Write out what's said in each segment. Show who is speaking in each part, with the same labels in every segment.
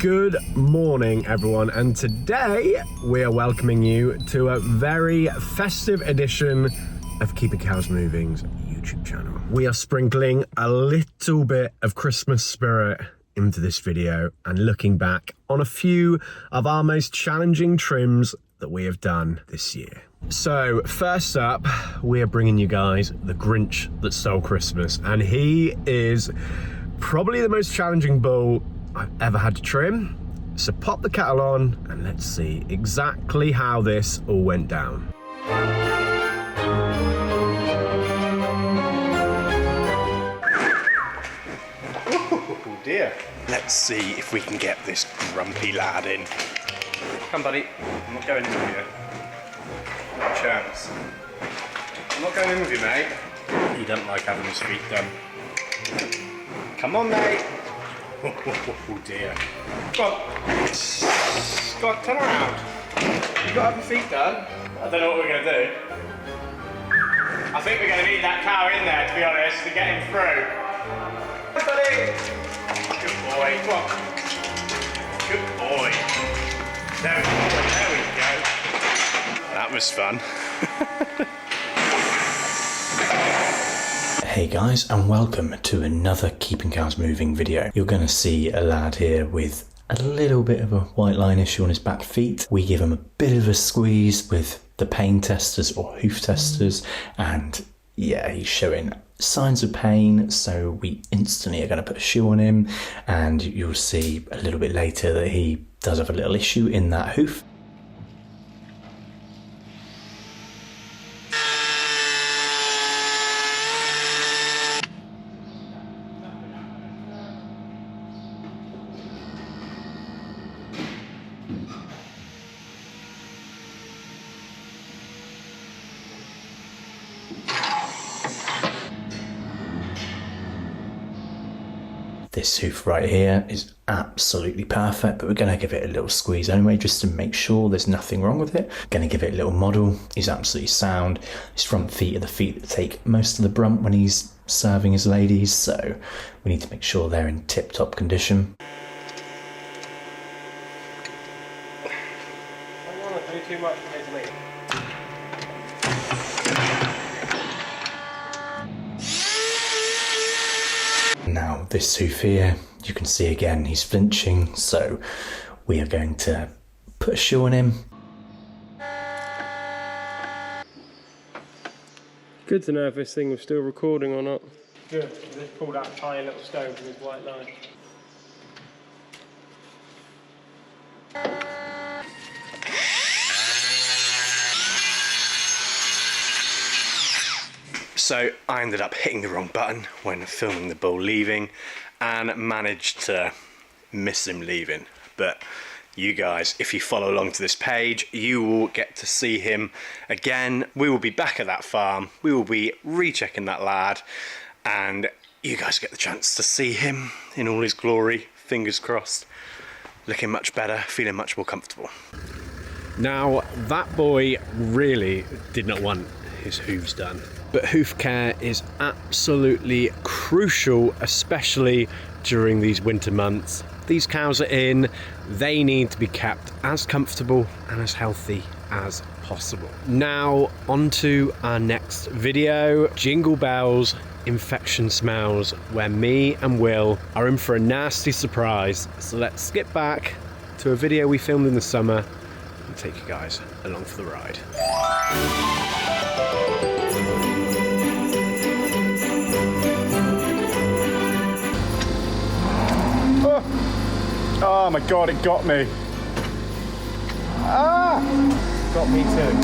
Speaker 1: Good morning, everyone, and today we are welcoming you to a very festive edition of Keeping Cows Moving's YouTube channel. We are sprinkling a little bit of Christmas spirit into this video and looking back on a few of our most challenging trims that we have done this year. So first up, we are bringing you guys the Grinch that stole Christmas, and he is probably the most challenging bull I've ever had to trim. So pop the kettle on and let's see exactly how this all went down. Oh dear. Let's see if we can get this grumpy lad in. Come buddy, I'm not going in with you. Not a chance. I'm not going in with you, mate. He doesn't like having his feet done. Come on, mate. Oh dear. Go on. Go on, turn around. You've got to have your feet done. I don't know what we're going to do. I think we're going to need that cow in there, to be honest, to get him through. Hey, buddy. Good boy. Come on. Good boy. There we go. That was fun.
Speaker 2: Hey guys, and welcome to another Keeping Cows Moving video. You're going to see a lad here with a little bit of a white line issue on his back feet. We give him a bit of a squeeze with the pain testers or hoof testers, and yeah, he's showing signs of pain, so we instantly are going to put a shoe on him, and you'll see a little bit later that he does have a little issue in that hoof. This hoof right here is absolutely perfect, but we're going to give it a little squeeze anyway, just to make sure there's nothing wrong with it. Going to give it a little model. He's absolutely sound. His front feet are the feet that take most of the brunt when he's serving his ladies, so we need to make sure they're in tip-top condition.
Speaker 1: I don't want to do too much for his lead.
Speaker 2: Now this hoof here, you can see again he's flinching, so we are going to put a shoe on him.
Speaker 3: Good to know if this thing was still recording or not.
Speaker 1: Good, I just pulled out a tiny little stone from his white line. So I ended up hitting the wrong button when filming the bull leaving and managed to miss him leaving. But you guys, if you follow along to this page, you will get to see him again. We will be back at that farm. We will be rechecking that lad, and you guys get the chance to see him in all his glory. Fingers crossed. Looking much better, feeling much more comfortable. Now, that boy really did not want his hooves done. But hoof care is absolutely crucial, especially during these winter months. These cows are in, they need to be kept as comfortable and as healthy as possible. Now, on to our next video, Jingle Bells, Infection Smells, where me and Will are in for a nasty surprise. So let's skip back to a video we filmed in the summer and take you guys along for the ride.
Speaker 4: Oh my god, it got me. Ah!
Speaker 1: Got me too.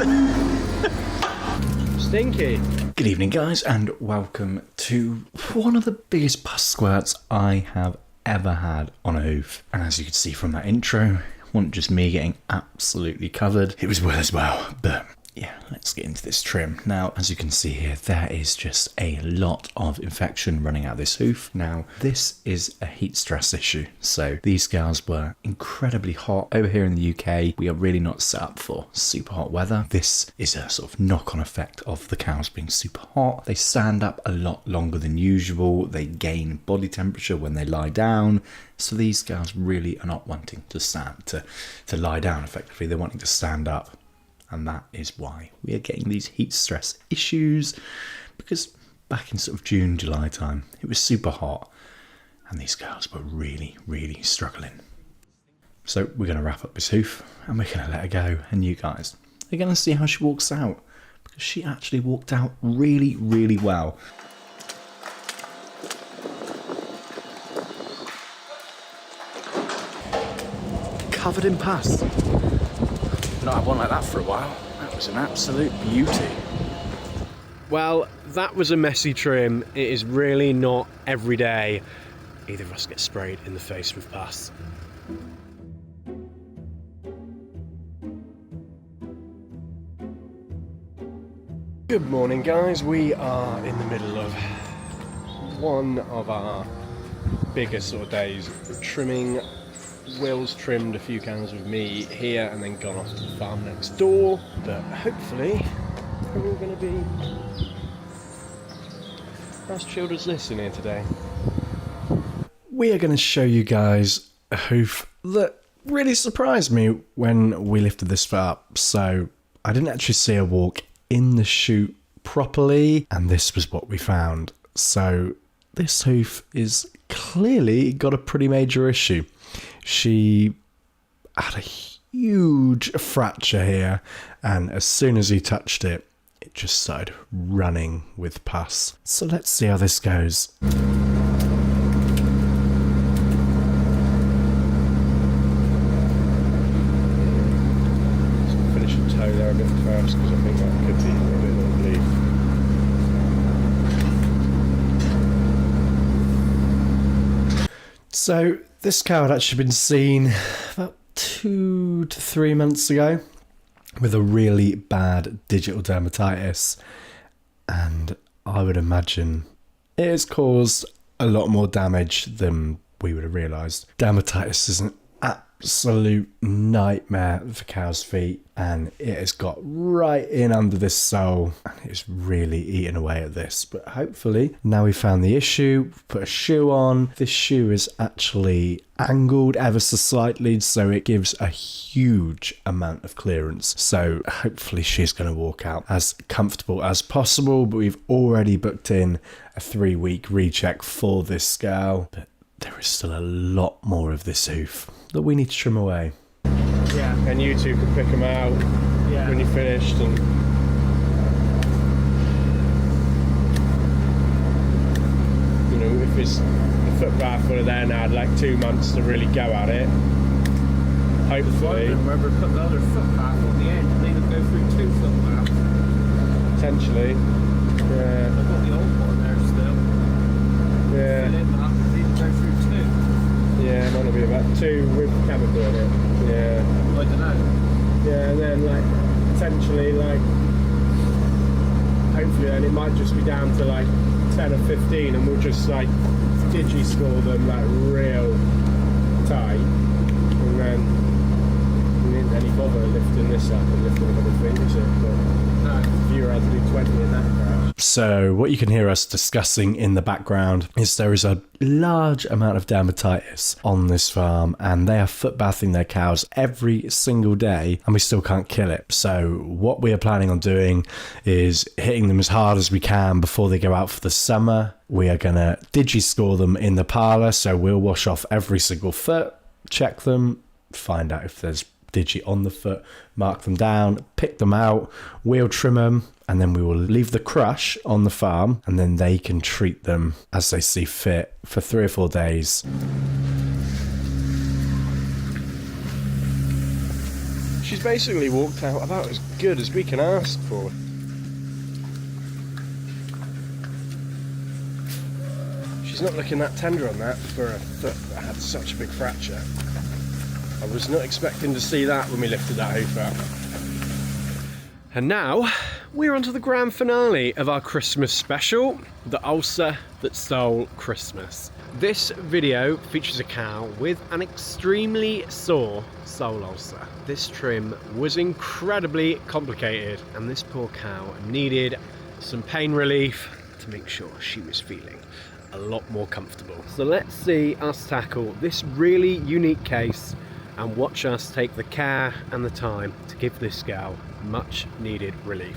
Speaker 1: Stinky.
Speaker 2: Good evening guys, and welcome to one of the biggest pus squirts I have ever had on a hoof. And as you can see from that intro, it wasn't just me getting absolutely covered, it was Will as well. But yeah, let's get into this trim. Now, as you can see here, there is just a lot of infection running out this hoof. Now, this is a heat stress issue. So these cows were incredibly hot. Over here in the UK, we are really not set up for super hot weather. This is a sort of knock-on effect of the cows being super hot. They stand up a lot longer than usual. They gain body temperature when they lie down. So these cows really are not wanting to to lie down effectively. They're wanting to stand up. And that is why we are getting these heat stress issues, because back in sort of June, July time, it was super hot and these cows were really, really struggling. So we're going to wrap up this hoof and we're going to let her go, and you guys are going to see how she walks out, because she actually walked out really, really well. Covered in pus. Not had one like that for a while. That was an absolute beauty.
Speaker 3: Well, that was a messy trim. It is really not every day either of us get sprayed in the face with pus. Good morning, guys. We are in the middle of one of our biggest sort of days. Trimming. Will's trimmed a few cows with me here and then gone off to the farm next door, but hopefully we're all going to be as chilled as this in here today.
Speaker 2: We are going to show you guys a hoof that really surprised me when we lifted this foot up. So I didn't actually see her walk in the chute properly, and this was what we found. So this hoof is clearly got a pretty major issue. She had a huge fracture here, and as soon as he touched it, it just started running with pus. So let's see how this goes.
Speaker 3: Finish the toe there a bit first, because I think that could be a bit of a bleed.
Speaker 2: So this cow had actually been seen about 2 to 3 months ago with a really bad digital dermatitis, and I would imagine it has caused a lot more damage than we would have realised. Dermatitis is an absolute nightmare for cows' feet, and it has got right in under this sole and it's really eating away at this. But hopefully now we've found the issue, put a shoe on. This shoe is actually angled ever so slightly, so it gives a huge amount of clearance. So hopefully she's going to walk out as comfortable as possible. But we've already booked in a 3-week recheck for this scale, but there is still a lot more of this hoof that we need to trim away.
Speaker 3: Yeah, and you two can pick them out when you're finished. And you know, if it's a foot bath would have then had like 2 months to really go at it. Hopefully.
Speaker 4: Whether put the other foot bath on the end and then go through 2 foot baths.
Speaker 3: Potentially. Yeah.
Speaker 4: I've got the old one there still.
Speaker 3: Yeah.
Speaker 4: Fill in that and then go through 2.
Speaker 3: Yeah, might be about 2 with chemical in it. Yeah.
Speaker 4: I don't know.
Speaker 3: Yeah, and then like potentially like hopefully then it might just be down to like 10 or 15 and we'll just like digi-score them like real tight, and then we didn't really bother lifting this up and lifting a couple of fingers in, but if you were able to do 20 in that crash.
Speaker 2: So what you can hear us discussing in the background is there is a large amount of dermatitis on this farm, and they are foot bathing their cows every single day and we still can't kill it. So what we are planning on doing is hitting them as hard as we can before they go out for the summer. We are going to digi-score them in the parlour, so we'll wash off every single foot, check them, find out if there's digi on the foot, mark them down, pick them out, we'll trim them, and then we will leave the crush on the farm, and then they can treat them as they see fit for 3 or 4 days.
Speaker 3: She's basically walked out about as good as we can ask for. She's not looking that tender on that for a foot that had such a big fracture. I was not expecting to see that when we lifted that hoof out. And now we're on to the grand finale of our Christmas special, the ulcer that stole Christmas. This video features a cow with an extremely sore sole ulcer. This trim was incredibly complicated and this poor cow needed some pain relief to make sure she was feeling a lot more comfortable. So let's see us tackle this really unique case and watch us take the care and the time to give this gal much needed relief.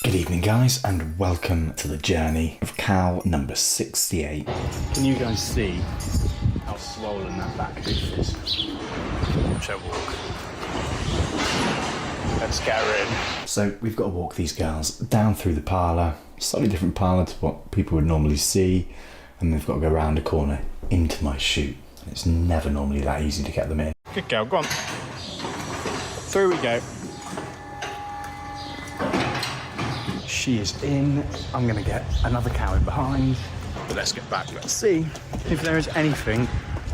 Speaker 2: Good evening guys, and welcome to the journey of cow number 68. Can you guys see how swollen that back hoof is? Watch her walk. Let's get her in. So we've got to walk these girls down through the parlour, slightly different parlour to what people would normally see, and they've got to go around a corner into my chute. It's never normally that easy to get them in.
Speaker 3: Good girl, go on. Through we go. She is in. I'm going to get another cow in behind. But let's get back. Let's see if there is anything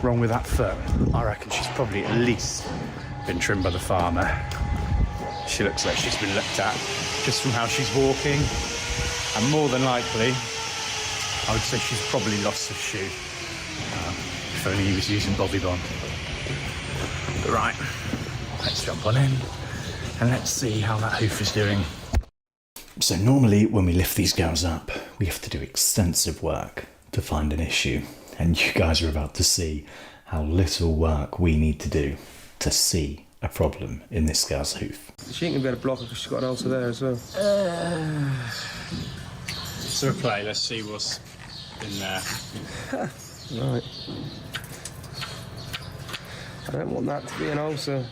Speaker 3: wrong with that foot. I reckon she's probably at least been trimmed by the farmer. She looks like she's been looked at just from how she's walking. And more than likely, I would say she's probably lost a shoe. If only he was using Bobby Bond. But right, let's jump on in and let's see how that hoof is doing.
Speaker 2: So normally when we lift these girls up, we have to do extensive work to find an issue. And you guys are about to see how little work we need to do to see a problem in this girl's hoof.
Speaker 5: She ain't gonna be able to block it because she's got an ulcer there as well.
Speaker 3: So play, let's see what's in there.
Speaker 5: Right. I don't want that to be an ulcer.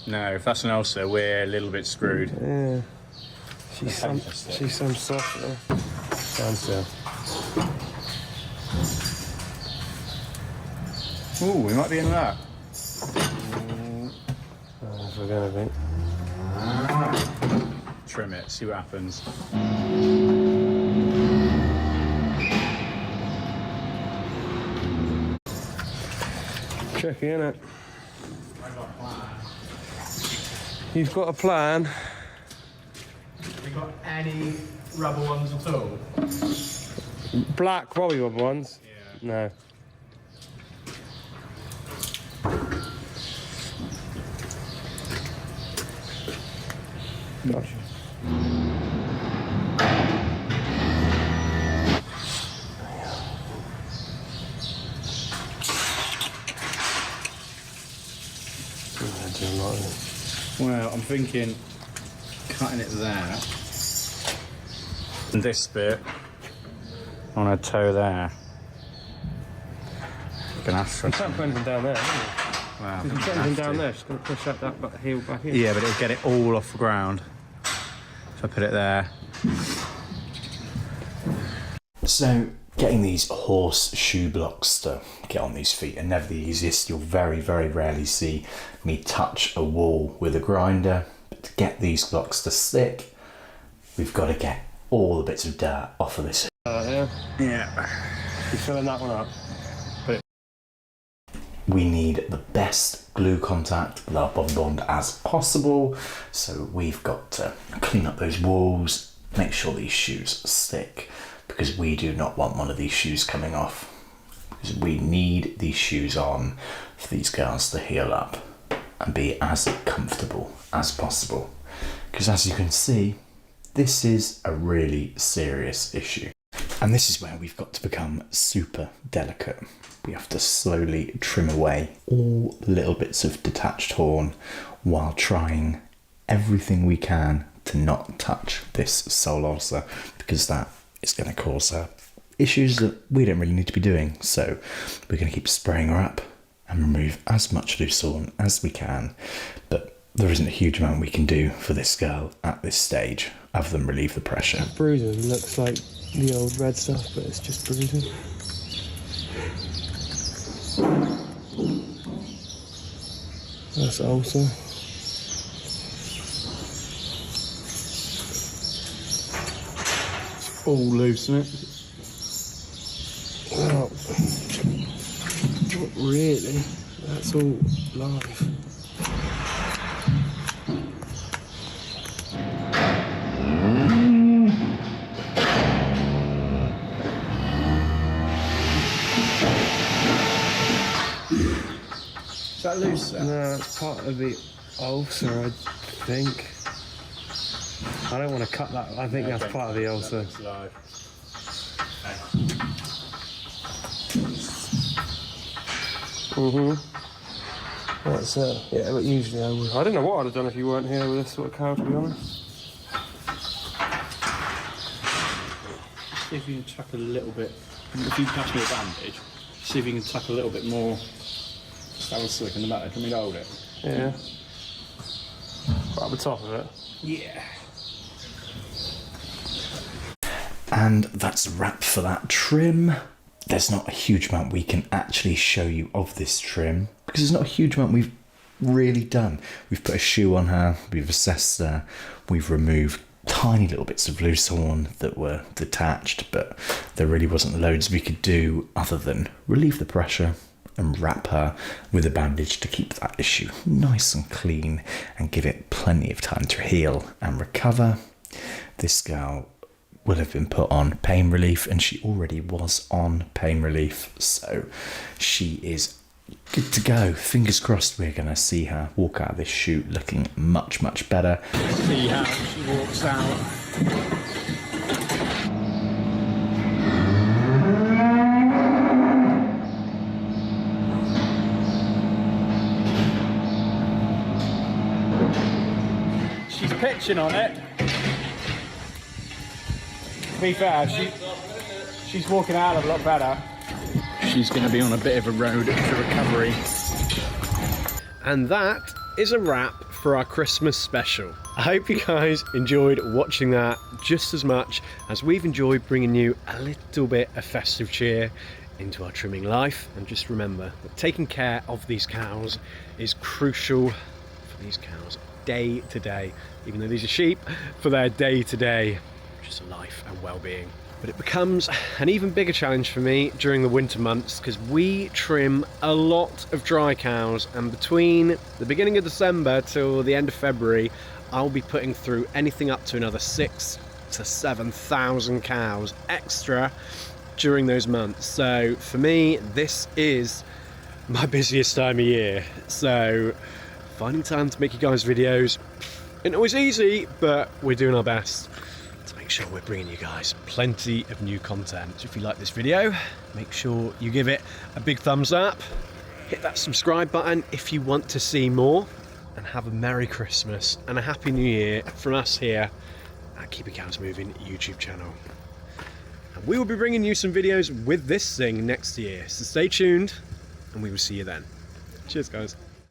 Speaker 3: No, if that's an ulcer, we're a little bit screwed.
Speaker 5: Yeah. She's some soft though. Stand still.
Speaker 3: Ooh, we might be in that.
Speaker 5: That's what we're gonna think.
Speaker 3: Trim it, see what happens.
Speaker 5: Tricky, innit? You've got a plan.
Speaker 3: Have we got any rubber ones at all?
Speaker 5: Black Bobby Bob ones?
Speaker 3: Yeah.
Speaker 5: No. Gosh.
Speaker 3: Well, I'm thinking cutting it there. And this bit on her toe there. Gonna have to.
Speaker 5: You can't put anything down there, can you?
Speaker 3: Wow.
Speaker 5: If you put anything down there, she's going to push that heel back in.
Speaker 3: Yeah, but it'll get it all off the ground. If I put it there.
Speaker 2: So getting these horse shoe blocks to get on these feet are never the easiest. You'll very, very rarely see me touch a wall with a grinder. But to get these blocks to stick, we've got to get all the bits of dirt off of this.
Speaker 5: Yeah.
Speaker 3: Yeah.
Speaker 5: You're filling that one up.
Speaker 2: We need the best glue contact with our Bobby Bond as possible. So we've got to clean up those walls, make sure these shoes stick, because we do not want one of these shoes coming off. Because we need these shoes on for these girls to heal up and be as comfortable as possible. Because as you can see, this is a really serious issue. And this is where we've got to become super delicate. We have to slowly trim away all the little bits of detached horn while trying everything we can to not touch this sole ulcer, because that is going to cause her issues that we don't really need to be doing. So we're going to keep spraying her up and remove as much loose horn as we can. But there isn't a huge amount we can do for this girl at this stage other than relieve the pressure.
Speaker 5: Bruising looks like the old red stuff, but it's just bruising. That's ulcer. It's all loose, isn't it? Oh. really. That's all live.
Speaker 4: Is that loose there?
Speaker 5: No, it's part of the ulcer, I think. I don't want to cut that. I think that's part of the ulcer. That's it. Yeah, but usually I would. I don't know what I'd have done if you weren't here with this sort of cow, to be honest.
Speaker 4: See if you can tuck a little bit. If you pass me a bandage, see if you can tuck a little bit more. That was slick in the back. Can we hold it?
Speaker 5: Yeah. Right at the top of it.
Speaker 4: Yeah.
Speaker 2: And that's a wrap for that trim. There's not a huge amount we can actually show you of this trim because there's not a huge amount we've really done. We've put a shoe on her, we've assessed her, we've removed tiny little bits of loose horn that were detached, but there really wasn't loads we could do other than relieve the pressure and wrap her with a bandage to keep that issue nice and clean and give it plenty of time to heal and recover. This girl will have been put on pain relief, and she already was on pain relief, so she is good to go. Fingers crossed we're going to see her walk out of this shoot looking much, much better.
Speaker 4: See how she walks out. She's pitching on it. To be fair, she's walking out a lot better. She's going to be on a bit of a road to recovery.
Speaker 3: And that is a wrap for our Christmas special. I hope you guys enjoyed watching that just as much as we've enjoyed bringing you a little bit of festive cheer into our trimming life. And just remember that taking care of these cows is crucial for these cows day to day, even though these are sheep, for their day to day just life and well-being. But it becomes an even bigger challenge for me during the winter months because we trim a lot of dry cows, and between the beginning of December till the end of February I'll be putting through anything up to another 6,000 to 7,000 cows extra during those months. So for me this is my busiest time of year, so finding time to make you guys videos isn't always easy, but we're doing our best to make sure we're bringing you guys plenty of new content. So if you like this video, make sure you give it a big thumbs up, hit that subscribe button if you want to see more, and have a Merry Christmas and a Happy New Year from us here at Keeping Cows Moving YouTube channel. And we will be bringing you some videos with this thing next year, so stay tuned and we will see you then. Cheers guys.